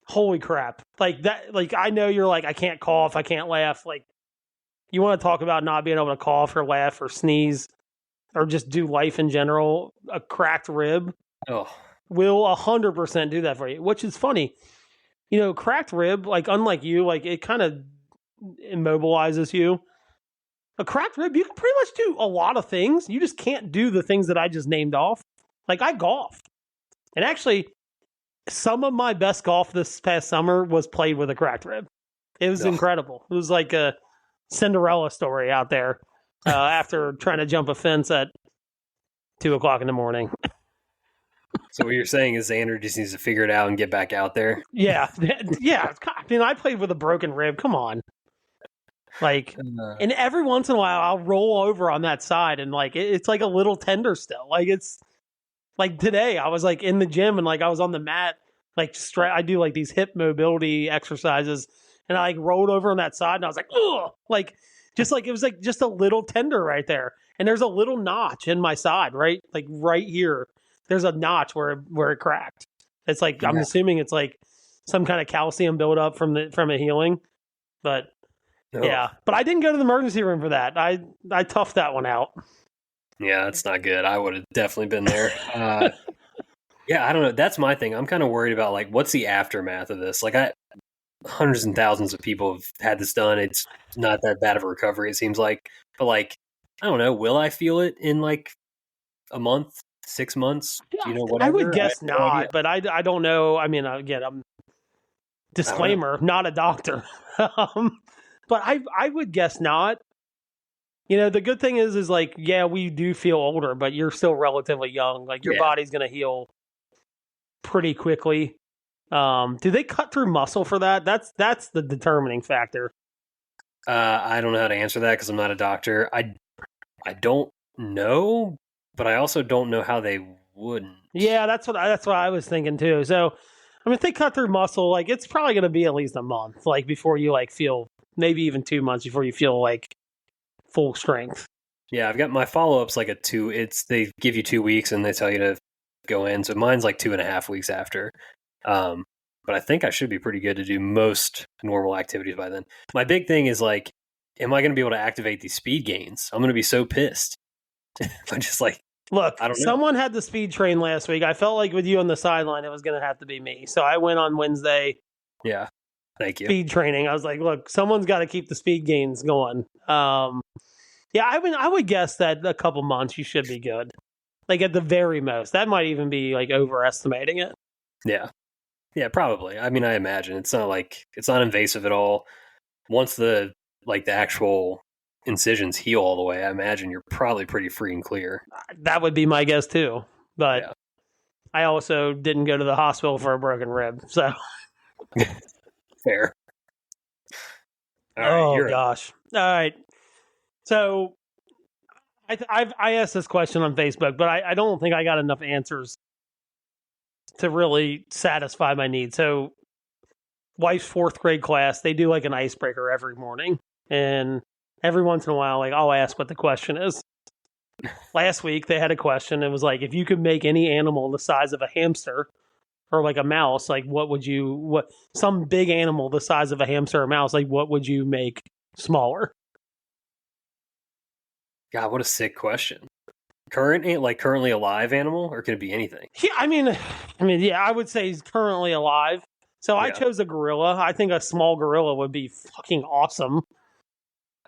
holy crap! Like that. Like I know you're like I can't cough, I can't laugh. Like you want to talk about not being able to cough or laugh or sneeze or just do life in general. A cracked rib. Will 100% do that for you, which is funny. You know, cracked rib, like unlike you, like it kind of immobilizes you. A cracked rib, you can pretty much do a lot of things. You just can't do the things that I just named off. Like I golfed. And actually, some of my best golf this past summer was played with a cracked rib. It was incredible. It was like a Cinderella story out there after trying to jump a fence at 2:00 in the morning. So what you're saying is Xander just needs to figure it out and get back out there? Yeah. I mean, I played with a broken rib. Come on. Like, and every once in a while, I'll roll over on that side, and like it's like a little tender still. Like it's like today, I was like in the gym, and like I was on the mat, like I do like these hip mobility exercises, and I like rolled over on that side, and I was like, ugh, like it was like just a little tender right there, and there's a little notch in my side, right, like right here. There's a notch where it cracked. It's like I'm assuming it's like some kind of calcium buildup from it healing, but. Yeah, but I didn't go to the emergency room for that. I toughed that one out. Yeah, that's not good. I would have definitely been there. Yeah, I don't know. That's my thing. I'm kind of worried about like what's the aftermath of this. Like hundreds and thousands of people have had this done. It's not that bad of a recovery, it seems like. But like, I don't know. Will I feel it in like a month, 6 months? Yeah, whatever? I would guess not, but I don't know. I mean, again, I'm disclaimer, not a doctor. But I would guess not. You know, the good thing is like, yeah, we do feel older, but you're still relatively young. Like your body's going to heal pretty quickly. Do they cut through muscle for that? That's the determining factor. I don't know how to answer that because I'm not a doctor. I don't know, but I also don't know how they wouldn't. Yeah, that's what I was thinking too. So I mean, if they cut through muscle, like it's probably going to be at least a month, like before you like feel, maybe even 2 months before you feel like full strength. Yeah, I've got my follow-up's like they give you 2 weeks and they tell you to go in. So mine's like 2.5 weeks after. But I think I should be pretty good to do most normal activities by then. My big thing is like, am I going to be able to activate these speed gains? I'm going to be so pissed. I'm just like, look, I don't know. Someone had the speed train last week. I felt like with you on the sideline, it was going to have to be me. So I went on Wednesday. Yeah, thank you. Speed training. I was like, look, someone's got to keep the speed gains going. Yeah, I would guess that a couple months you should be good. Like at the very most. That might even be like overestimating it. Yeah. Yeah, probably. I mean, I imagine it's not invasive at all. Once the actual incisions heal all the way, I imagine you're probably pretty free and clear. That would be my guess too. But yeah. I also didn't go to the hospital for a broken rib, so fair. All right, gosh. All right. So I asked this question on Facebook, but I don't think I got enough answers to really satisfy my needs. So wife's 4th grade class, they do like an icebreaker every morning. And every once in a while, like I'll ask what the question is. Last week they had a question. It was like, if you could make any animal the size of a hamster or like a mouse, like some big animal the size of a hamster or mouse, like what would you make smaller? God, what a sick question. Currently alive animal, or can it be anything? Yeah, I mean, yeah, I would say he's currently alive. So I chose a gorilla. I think a small gorilla would be fucking awesome.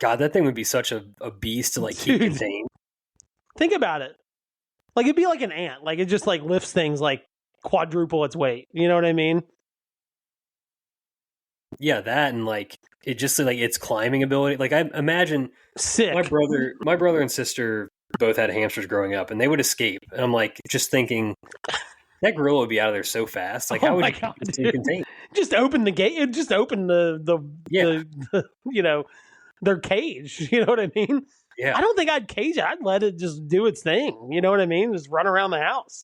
God, that thing would be such a beast to keep contained. Think about it. Like it'd be like an ant. Like it just like lifts things like quadruple its weight. You know what I mean? Yeah, that and it just its climbing ability. Like I imagine sick. My brother and sister both had hamsters growing up, and they would escape. And I'm just thinking that gorilla would be out of there so fast. Like how would you stay contained? Just open the gate. Just open the their cage. You know what I mean? Yeah. I don't think I'd cage it. I'd let it just do its thing. You know what I mean? Just run around the house.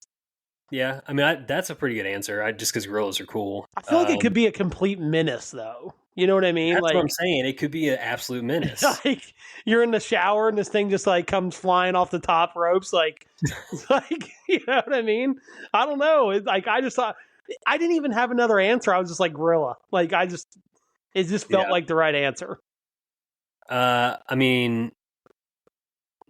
Yeah, I mean that's a pretty good answer. Just because gorillas are cool. I feel like it could be a complete menace, though. You know what I mean? That's what I'm saying. It could be an absolute menace. Like you're in the shower and this thing just comes flying off the top ropes, you know what I mean? I don't know. It's I just thought I didn't even have another answer. I was just like gorilla. It just felt like the right answer. I mean,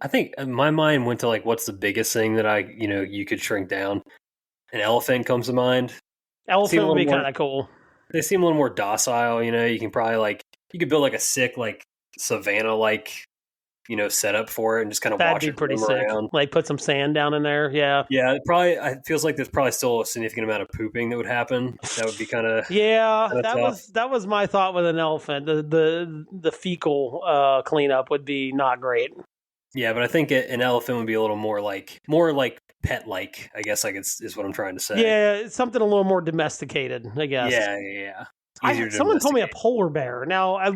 I think my mind went to what's the biggest thing that you could shrink down. An elephant comes to mind. Elephant would be kind of cool. They seem a little more docile, you can probably you could build a sick savannah setup for it and just kind of watch it. That'd be pretty sick. Around. Put some sand down in there, yeah. Yeah, it feels like there's probably still a significant amount of pooping that would happen. That would be kind of that was my thought with an elephant. The fecal cleanup would be not great. Yeah, but I think an elephant would be a little more pet-like, I guess is what I'm trying to say. Yeah, it's something a little more domesticated, I guess. Yeah. Someone told me a polar bear. Now, I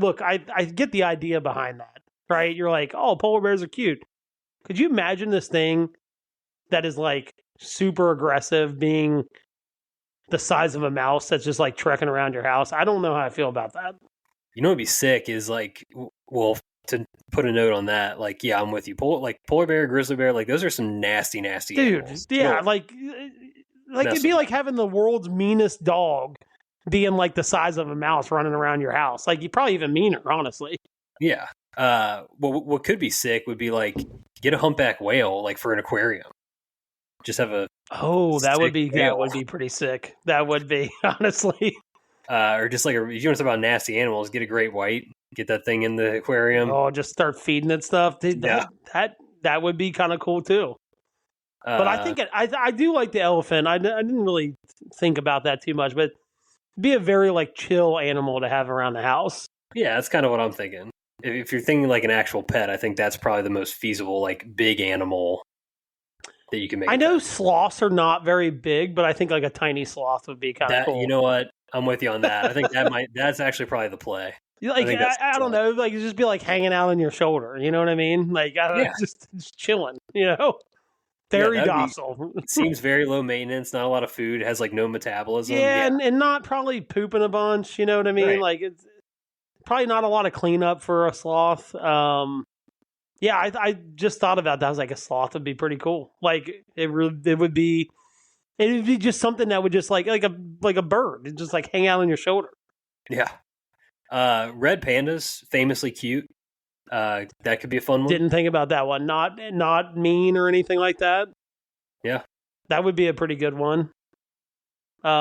get the idea behind that, right? You're like, oh, polar bears are cute. Could you imagine this thing that is super aggressive being the size of a mouse that's just trekking around your house? I don't know how I feel about that. You know what'd be sick is to put a note on that, I'm with you. Polar bear, grizzly bear, those are some nasty animals. Yeah, it'd be like having the world's meanest dog being the size of a mouse running around your house. You probably even meaner, honestly. Yeah. What could be sick would be get a humpback whale for an aquarium. Just have a that would be pretty sick. That would be, honestly. Or just if you want to talk about nasty animals, get a great white, get that thing in the aquarium. Oh, just start feeding it stuff. Dude, that would be kind of cool too. But I think I do like the elephant. I didn't really think about that too much, but it'd be a very chill animal to have around the house. Yeah, that's kind of what I'm thinking. If you're thinking an actual pet, I think that's probably the most feasible big animal that you can make. I know sloths are not very big, but I think a tiny sloth would be kind of cool. You know what? I'm with you on that. I think that's actually probably the play. I don't know, it'd just be hanging out on your shoulder. You know what I mean? Just chilling. You know? Very that'd docile. It seems very low maintenance, not a lot of food, has like no metabolism. Yeah, and not probably pooping a bunch. You know what I mean? Right. Like it's probably not a lot of cleanup for a sloth. Yeah, I just thought about that. I was like, a sloth would be pretty cool. Like it would be just something that would just like a bird. It'd just like hang out on your shoulder. Yeah. Red pandas, famously cute. That could be a fun one. Didn't think about that one. Not mean or anything like that. Yeah. That would be a pretty good one. Yeah,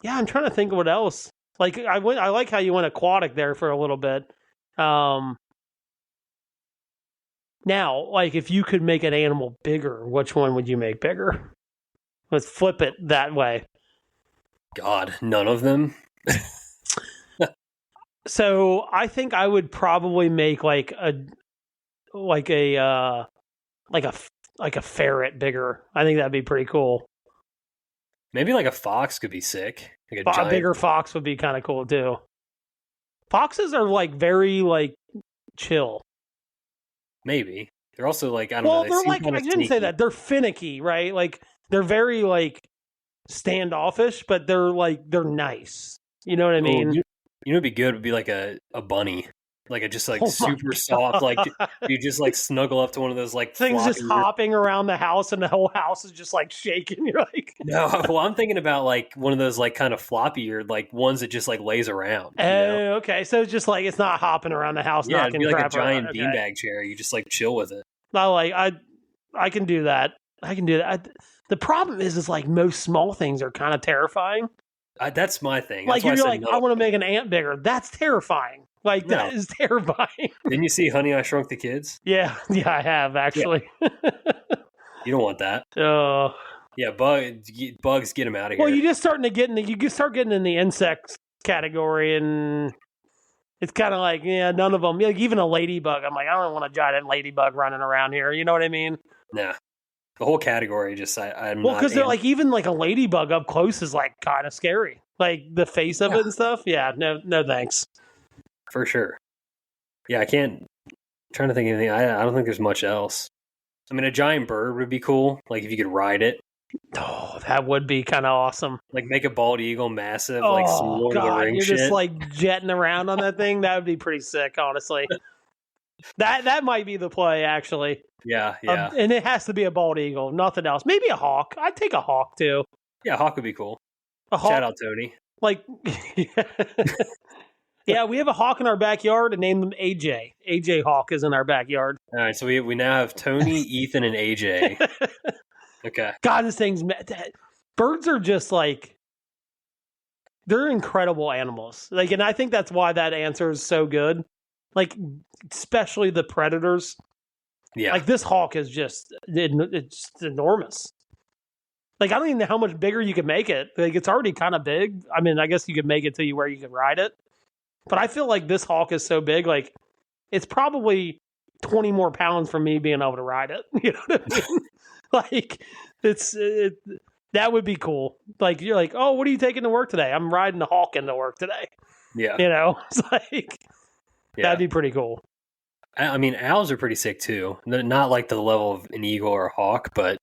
I'm trying to think of what else. Like I like how you went aquatic there for a little bit. Now, like if you could make an animal bigger, which one would you make bigger? Let's flip it that way. God, none of them. So I think I would probably make like a ferret bigger. I think that'd be pretty cool. Maybe like a fox could be sick. Like a giant... bigger fox would be kind of cool too. Foxes are like very like chill. Maybe they're also like I don't know. They're like I didn't say that they're finicky, right? Like they're very like standoffish, but they're nice. You know what I mean? You know, what'd be good would be like a bunny, like a just like super soft, like you just like snuggle up to one of those like things just hopping around the house, and the whole house is just like shaking. You're like, no. Well, I'm thinking about like one of those like kind of floppy or like ones that just like lays around. Oh, okay. So it's just like it's not hopping around the house. Yeah, it'd be like crap a giant around. beanbag chair. You just like chill with it. I can do that. I can do that. The problem is like most small things are kind of terrifying. That's my thing. Like if you're like, I want to make an ant bigger. That's terrifying. Like that is terrifying. Didn't you see Honey, I Shrunk the Kids? Yeah, I have actually. Yeah. You don't want that. Yeah, bugs get them out of here. Well, you just start getting in the insects category, and it's kind of like none of them. Like even a ladybug, I'm like, I don't want a giant ladybug running around here. You know what I mean? Nah. The whole category just I'm well, because they're like even like a ladybug up close is like kind of scary, like the face of it and stuff. Yeah, no thanks. For sure. Yeah, I'm trying to think of anything. I don't think there's much else. I mean, a giant bird would be cool. Like if you could ride it. Oh, that would be kind of awesome. Like make a bald eagle massive, like some Lord of the Rings you're shit. Just like jetting around on that thing. That would be pretty sick, honestly. That might be the play, actually. Yeah. And it has to be a bald eagle, nothing else. Maybe a hawk. I'd take a hawk too. Yeah, a hawk would be cool. A hawk, shout out Tony. Like, yeah, we have a hawk in our backyard and named them AJ. AJ Hawk is in our backyard. All right, so we now have Tony, Ethan, and AJ. Okay. God, this thing's birds are just like they're incredible animals. Like, and I think that's why that answer is so good. Like, especially the predators. Yeah. Like this hawk is it's enormous. Like I don't even know how much bigger you could make it. Like it's already kind of big. I mean, I guess you could make it to where you can ride it. But I feel like this hawk is so big, like it's probably 20 more pounds from me being able to ride it. You know what I mean? Like that would be cool. Like you're like, oh, what are you taking to work today? I'm riding the hawk into work today. Yeah. You know, it's like that'd be pretty cool. I mean, owls are pretty sick too. They're not like the level of an eagle or a hawk, but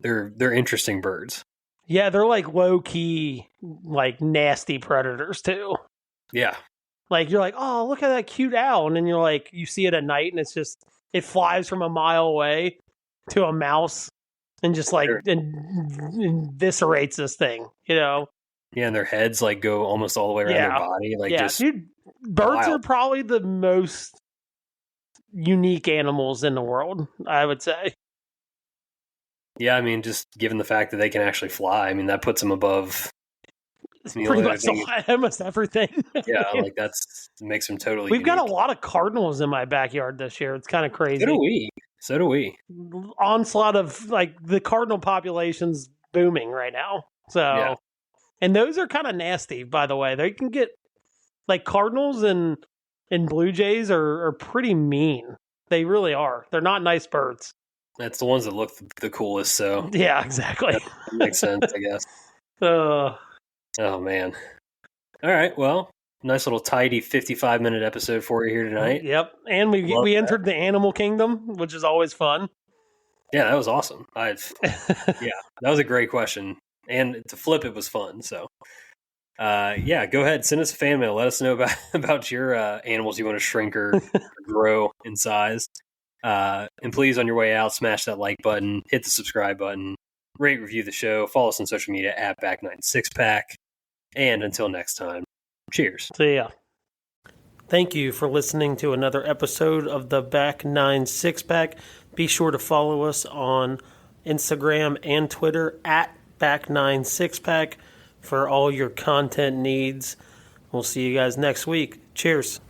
they're interesting birds. Yeah, they're like low key, like nasty predators too. Yeah. Like you're like, oh, look at that cute owl, and then you're like, you see it at night, and it flies from a mile away to a mouse, and just like eviscerates this thing, you know? Yeah, and their heads like go almost all the way around their body, like just dude, birds are probably the most unique animals in the world, I would say. Yeah, I mean, just given the fact that they can actually fly, I mean, that puts them above pretty much almost everything. Yeah, like makes them totally We've unique. got a lot of cardinals in my backyard this year. It's kind of crazy. So do we. Onslaught of like the cardinal population's booming right now. So, and those are kind of nasty, by the way. They can get like cardinals and blue jays are pretty mean. They really are. They're not nice birds. That's the ones that look the coolest. So yeah, exactly. That makes sense, I guess. Oh man. All right. Well, nice little tidy 55-minute episode for you here tonight. Yep. And we entered the animal kingdom, which is always fun. Yeah, that was awesome. Yeah, that was a great question. And to flip it was fun. So, yeah, go ahead. Send us a fan mail. Let us know about your animals you want to shrink or grow in size. And please, on your way out, smash that like button, hit the subscribe button, rate, review the show, follow us on social media at Back96Pack. And until next time, cheers. See ya. Thank you for listening to another episode of the Back 9 Six Pack. Be sure to follow us on Instagram and Twitter at Back 9 Six Pack for all your content needs. We'll see you guys next week. Cheers.